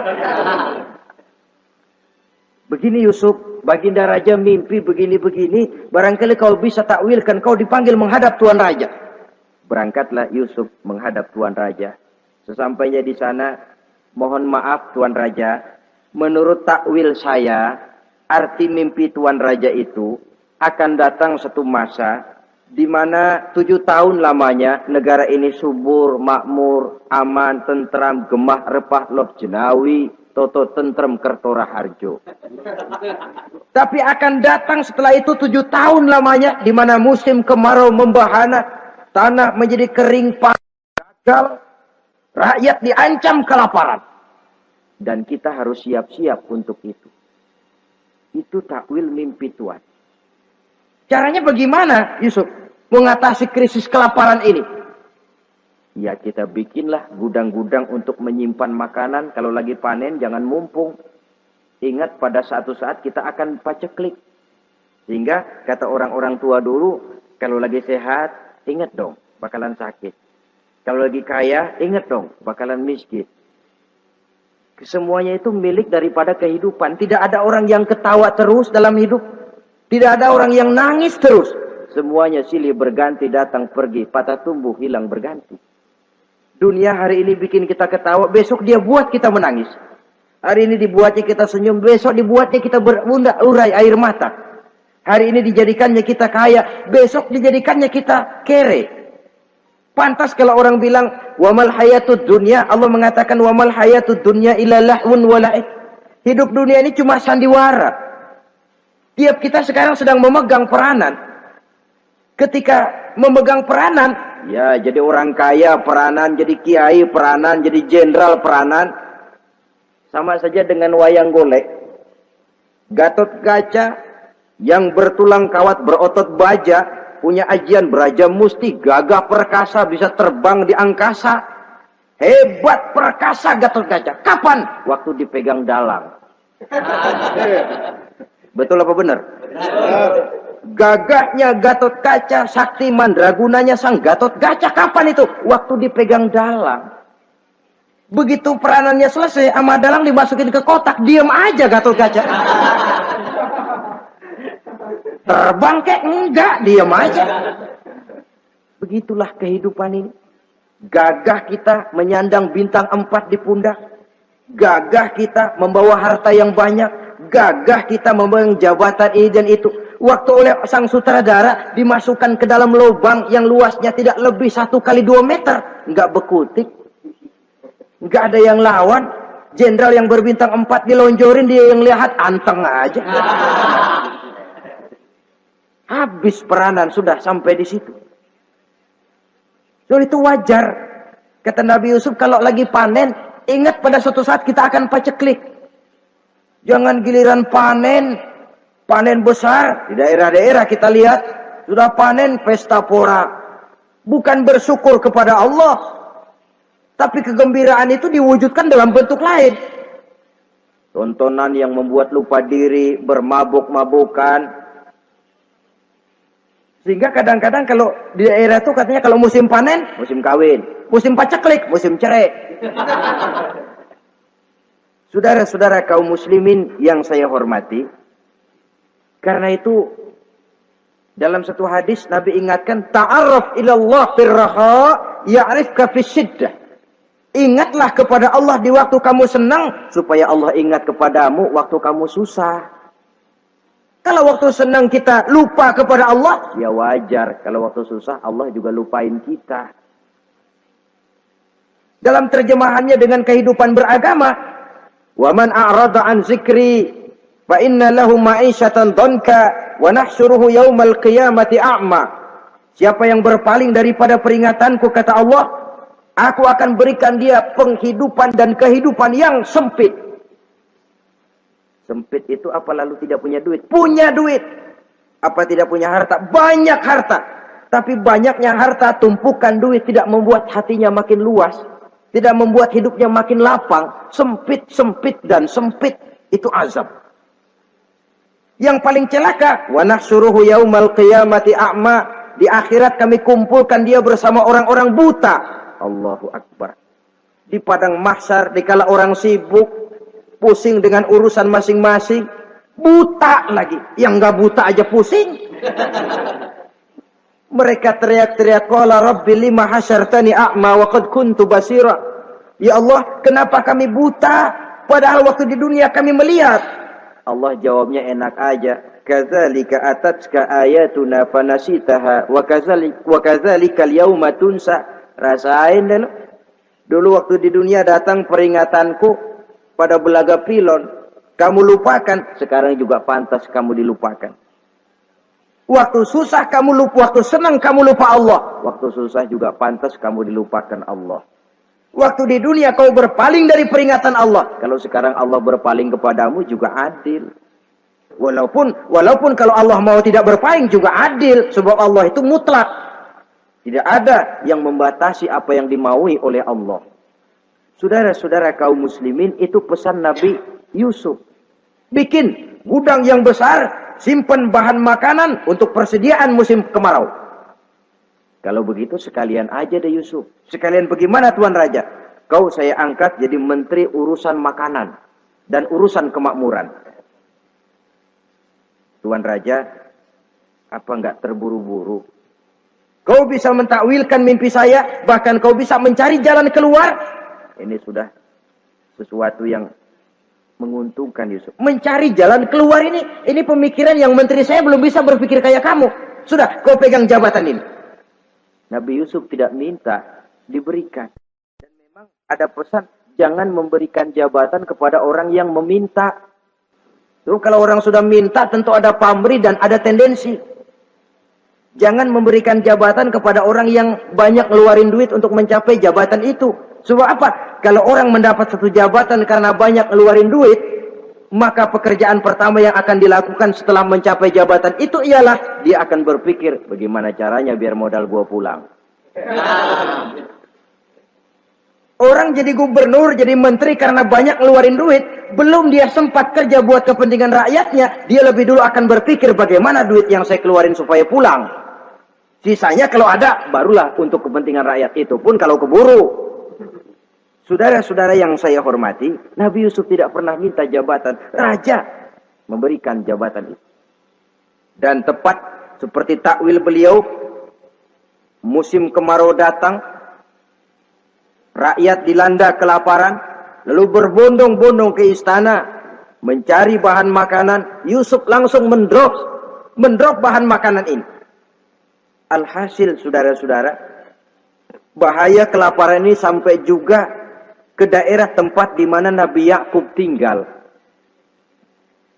Begini Yusuf, baginda raja mimpi begini-begini. Barangkali kau bisa takwilkan, kau dipanggil menghadap Tuan Raja. Berangkatlah Yusuf menghadap Tuan Raja. Sesampainya di sana, mohon maaf Tuan Raja. Menurut takwil saya, arti mimpi Tuan Raja itu akan datang satu masa di mana 7 tahun lamanya negara ini subur, makmur, aman, tentram, gemah, repah, loh jenawi, toto tentrem kertora harjo. Tapi akan datang setelah itu 7 tahun lamanya di mana musim kemarau membahana, tanah menjadi kering gagal, rakyat diancam kelaparan. Dan kita harus siap-siap untuk itu. Itu takwil mimpi Tuhan. Caranya bagaimana Yusuf mengatasi krisis kelaparan ini? Ya kita bikinlah gudang-gudang untuk menyimpan makanan. Kalau lagi panen jangan mumpung. Ingat pada suatu saat kita akan paceklik. Sehingga kata orang-orang tua dulu, kalau lagi sehat, ingat dong bakalan sakit. Kalau lagi kaya, ingat dong bakalan miskin. Semuanya itu milik daripada kehidupan. Tidak ada orang yang ketawa terus dalam hidup. Tidak ada orang yang nangis terus. Semuanya silih berganti, datang pergi, patah tumbuh, hilang berganti. Dunia hari ini bikin kita ketawa, besok dia buat kita menangis. Hari ini dibuatnya kita senyum, besok dibuatnya kita berurai air mata. Hari ini dijadikannya kita kaya, besok dijadikannya kita kere. Pantas kalau orang bilang, wamal hayatud dunya, Allah mengatakan wamal hayatud dunya illa lahun wala'ib. Hidup dunia ini cuma sandiwara. Tiap kita sekarang sedang memegang peranan. Ketika memegang peranan, ya jadi orang kaya peranan, jadi kiai peranan, jadi jenderal peranan. Sama saja dengan wayang golek. Gatot Kaca yang bertulang kawat berotot baja, punya ajian beraja musti, gagah perkasa, bisa terbang di angkasa. Hebat perkasa Gatot Kaca. Kapan? Waktu dipegang dalang. Betul apa benar? Gagahnya Gatot Kaca, sakti mandragunanya sang Gatot Kaca. Kapan itu? Waktu dipegang dalang. Begitu peranannya selesai, sama dalang dimasukin ke kotak, diam aja Gatot Kaca. Terbang kek? Enggak, diam aja. Begitulah kehidupan ini. Gagah kita menyandang bintang 4 di pundak. Gagah kita membawa harta yang banyak. Gagah kita membawa jabatan ini dan itu. Waktu oleh sang sutradara dimasukkan ke dalam lubang yang luasnya tidak lebih 1 kali 2 meter. Nggak bekutik. Nggak ada yang lawan. Jenderal yang berbintang 4 dilonjorin, dia yang lihat anteng aja. Habis peranan sudah sampai di situ. So, itu wajar. Kata Nabi Yusuf, kalau lagi panen, ingat pada suatu saat kita akan paceklik. Jangan giliran panen besar. Di daerah-daerah kita lihat, sudah panen pesta pora. Bukan bersyukur kepada Allah. Tapi kegembiraan itu diwujudkan dalam bentuk lain. Tontonan yang membuat lupa diri, bermabuk-mabukan. Sehingga kadang-kadang kalau di daerah itu katanya kalau musim panen, musim kawin. Musim paceklik, musim cerai. Saudara-saudara kaum muslimin yang saya hormati. Karena itu, dalam satu hadis Nabi ingatkan, ta'arraf ilallah firraha ya'rifka fisyiddah. Ingatlah kepada Allah di waktu kamu senang, supaya Allah ingat kepadamu waktu kamu susah. Kalau waktu senang kita lupa kepada Allah, ya wajar. Kalau waktu susah, Allah juga lupain kita. Dalam terjemahannya dengan kehidupan beragama, وَمَنْ أَعْرَضَ عَنْ ذِكْرِي فَإِنَّ لَهُ مَعِيشَةً ضَنْكَ وَنَحْشُرُهُ يَوْمَ الْقِيَامَةِ أَعْمَى. Siapa yang berpaling daripada peringatanku, kata Allah, aku akan berikan dia penghidupan dan kehidupan yang sempit. Sempit itu apa lalu tidak punya duit? Punya duit. Apa tidak punya harta? Banyak harta. Tapi banyaknya harta, tumpukan duit tidak membuat hatinya makin luas. Tidak membuat hidupnya makin lapang. Sempit, sempit, dan sempit. Itu azab. Yang paling celaka, wa nahsyuruhu yaumal qiyamati a'ma. Di akhirat kami kumpulkan dia bersama orang-orang buta. Allahu Akbar. Di padang mahsyar, dikala orang sibuk, pusing dengan urusan masing-masing, buta lagi. Yang nggak buta aja pusing. Mereka teriak-teriak, qala rabbi lima hasyartani a'ma wa qad kuntu basira. Ya Allah, kenapa kami buta padahal waktu di dunia kami melihat? Allah jawabnya enak aja. Kadzalika atatka ayatuna fanasitaha wa kadzalika al-yauma tunsa. Rasain dulu. Dulu waktu di dunia datang peringatanku pada belaga pilon, kamu lupakan. Sekarang juga pantas kamu dilupakan. Waktu susah kamu lupa, waktu senang kamu lupa Allah. Waktu susah juga pantas kamu dilupakan Allah. Waktu di dunia kau berpaling dari peringatan Allah. Kalau sekarang Allah berpaling kepadamu juga adil. Walaupun kalau Allah mau tidak berpaling juga adil. Sebab Allah itu mutlak. Tidak ada yang membatasi apa yang dimaui oleh Allah. Saudara-saudara kaum muslimin, itu pesan Nabi Yusuf. Bikin gudang yang besar, simpan bahan makanan untuk persediaan musim kemarau. Kalau begitu sekalian aja deh Yusuf. Sekalian bagaimana Tuan Raja? Kau saya angkat jadi menteri urusan makanan dan urusan kemakmuran. Tuan Raja, apa enggak terburu-buru? Kau bisa mentakwilkan mimpi saya, bahkan kau bisa mencari jalan keluar. Ini sudah sesuatu yang menguntungkan Yusuf. Mencari jalan keluar ini pemikiran yang menteri saya belum bisa berpikir kayak kamu. Sudah, kau pegang jabatan ini. Nabi Yusuf tidak minta, diberikan. Dan memang ada pesan, jangan memberikan jabatan kepada orang yang meminta. Tuh, kalau orang sudah minta, tentu ada pamrih dan ada tendensi. Jangan memberikan jabatan kepada orang yang banyak ngeluarin duit untuk mencapai jabatan itu. Sebab apa? Kalau orang mendapat satu jabatan karena banyak ngeluarin duit, maka pekerjaan pertama yang akan dilakukan setelah mencapai jabatan itu ialah dia akan berpikir bagaimana caranya biar modal gua pulang. Orang jadi gubernur, jadi menteri karena banyak ngeluarin duit, belum dia sempat kerja buat kepentingan rakyatnya, dia lebih dulu akan berpikir bagaimana duit yang saya keluarin supaya pulang. Sisanya kalau ada, barulah untuk kepentingan rakyat, itu pun kalau keburu. Saudara-saudara yang saya hormati, Nabi Yusuf tidak pernah minta jabatan. Raja memberikan jabatan itu. Dan tepat seperti takwil beliau, musim kemarau datang, rakyat dilanda kelaparan, lalu berbondong-bondong ke istana mencari bahan makanan. Yusuf langsung mendrop bahan makanan ini. Alhasil saudara-saudara, bahaya kelaparan ini sampai juga ke daerah tempat di mana Nabi Yakub tinggal.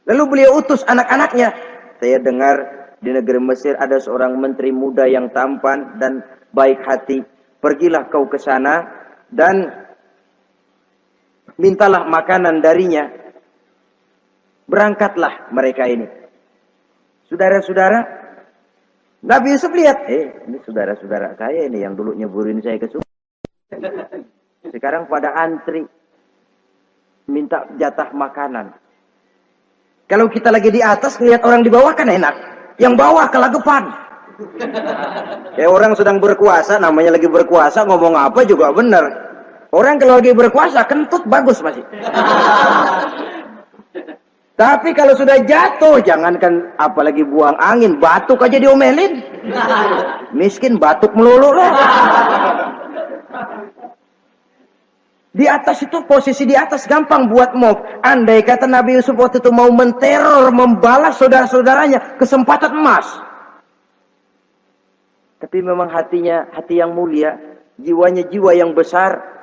Lalu beliau utus anak-anaknya. Saya dengar di negeri Mesir ada seorang menteri muda yang tampan dan baik hati. Pergilah kau ke sana dan mintalah makanan darinya. Berangkatlah mereka ini. Saudara-saudara, Nabi Yusuf lihat, ini saudara-saudara saya ini yang dulu nyeburin saya ke sungai. Sekarang pada antri minta jatah makanan. Kalau kita lagi di atas lihat orang di bawah kan enak. Yang bawah kelagapan. Orang sedang berkuasa, namanya lagi berkuasa, ngomong apa juga benar. Orang kalau lagi berkuasa kentut bagus masih. Tapi kalau sudah jatuh, jangankan apalagi buang angin, batuk aja diomelin. Miskin batuk melulu lah. Di atas itu, posisi di atas gampang buat mob. Andai kata Nabi Yusuf waktu itu mau menteror, membalas saudara-saudaranya, kesempatan emas. Tapi memang hatinya, hati yang mulia, jiwanya jiwa yang besar.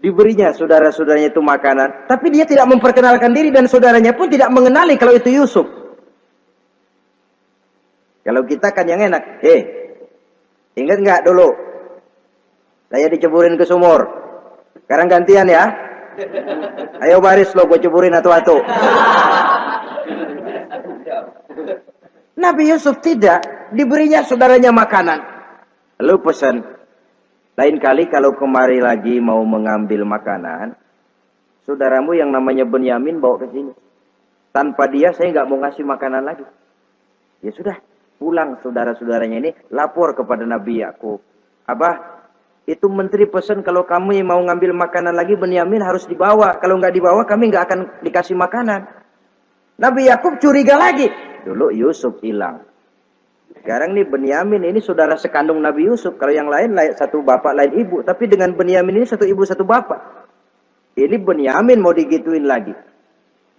Diberinya saudara-saudaranya itu makanan. Tapi dia tidak memperkenalkan diri dan saudaranya pun tidak mengenali kalau itu Yusuf. Kalau kita kan yang enak. Ingat nggak dulu? Saya diceburin ke sumur. Sekarang gantian ya. Ayo baris lo, gue ceburin atu-atu. Nabi Yusuf tidak. Diberinya saudaranya makanan. Lalu pesan. Lain kali kalau kemari lagi mau mengambil makanan, saudaramu yang namanya Benyamin bawa ke sini. Tanpa dia saya nggak mau ngasih makanan lagi. Ya sudah, pulang saudara-saudaranya ini lapor kepada Nabi Yakub. Abah, itu menteri pesan kalau kamu mau ngambil makanan lagi Benyamin harus dibawa. Kalau nggak dibawa kami nggak akan dikasih makanan. Nabi Yakub curiga lagi. Dulu Yusuf hilang. Sekarang nih Benyamin ini saudara sekandung Nabi Yusuf. Kalau yang lain satu bapak lain ibu. Tapi dengan Benyamin ini satu ibu satu bapak. Ini Benyamin mau digituin lagi.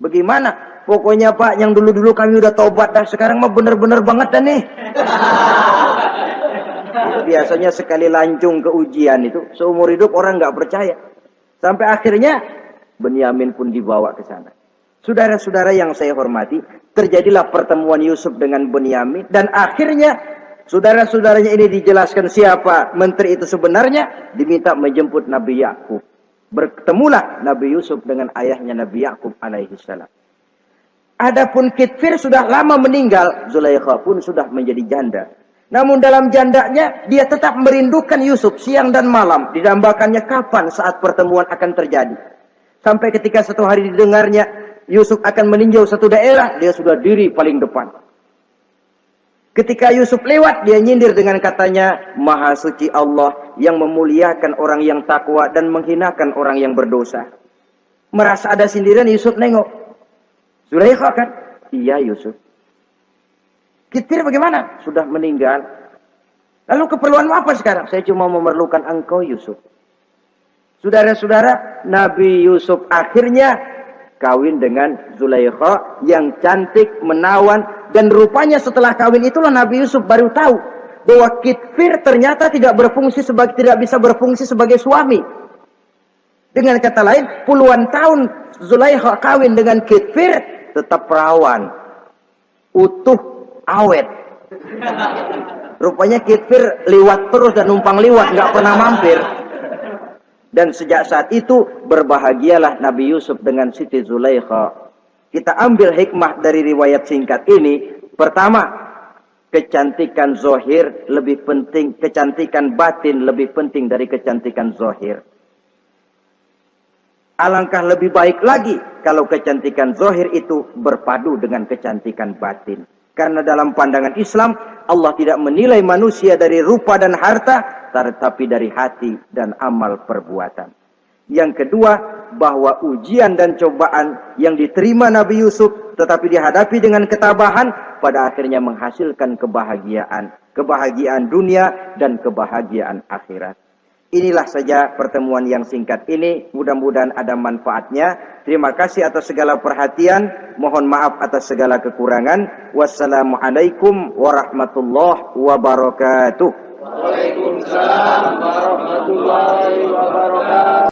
Bagaimana? Pokoknya Pak yang dulu-dulu kami udah tobat dah. Sekarang mah bener-bener banget dah nih. Biasanya sekali lancung ke ujian itu. Seumur hidup orang nggak percaya. Sampai akhirnya Benyamin pun dibawa ke sana. Saudara-saudara yang saya hormati, terjadilah pertemuan Yusuf dengan Benyamin dan akhirnya saudara-saudaranya ini dijelaskan siapa menteri itu sebenarnya, diminta menjemput Nabi Yakub. Bertemulah Nabi Yusuf dengan ayahnya Nabi Yakub alaihi salam. Adapun Kitfir sudah lama meninggal, Zulaikha pun sudah menjadi janda. Namun dalam jandanya dia tetap merindukan Yusuf siang dan malam, didambakannya kapan saat pertemuan akan terjadi. Sampai ketika satu hari didengarnya Yusuf akan meninjau satu daerah, dia sudah diri paling depan. Ketika Yusuf lewat, dia nyindir dengan katanya, Maha suci Allah yang memuliakan orang yang takwa dan menghinakan orang yang berdosa. Merasa ada sindiran, Yusuf nengok. Zulaikha kan? Iya Yusuf. Kitfir bagaimana? Sudah meninggal. Lalu keperluanmu apa sekarang? Saya cuma memerlukan engkau Yusuf. Saudara-saudara, Nabi Yusuf akhirnya kawin dengan Zulaikha yang cantik, menawan. Dan rupanya setelah kawin itulah Nabi Yusuf baru tahu bahwa Kitfir ternyata tidak bisa berfungsi sebagai suami. Dengan kata lain, puluhan tahun Zulaikha kawin dengan Kitfir tetap perawan, utuh, awet. Rupanya Kitfir liwat terus dan numpang liwat, nggak pernah mampir. Dan sejak saat itu berbahagialah Nabi Yusuf dengan Siti Zulaikha. Kita ambil hikmah dari riwayat singkat ini. Pertama, kecantikan zahir lebih penting, kecantikan batin lebih penting dari kecantikan zahir. Alangkah lebih baik lagi kalau kecantikan zahir itu berpadu dengan kecantikan batin. Karena dalam pandangan Islam, Allah tidak menilai manusia dari rupa dan harta, tetapi dari hati dan amal perbuatan. Yang kedua, bahwa ujian dan cobaan yang diterima Nabi Yusuf tetapi dihadapi dengan ketabahan pada akhirnya menghasilkan kebahagiaan dunia dan kebahagiaan akhirat. Inilah saja pertemuan yang singkat ini, mudah-mudahan ada manfaatnya. Terima kasih atas segala perhatian, mohon maaf atas segala kekurangan. Wassalamualaikum warahmatullahi wabarakatuh. Waalaikumsalam warahmatullahi wabarakatuh.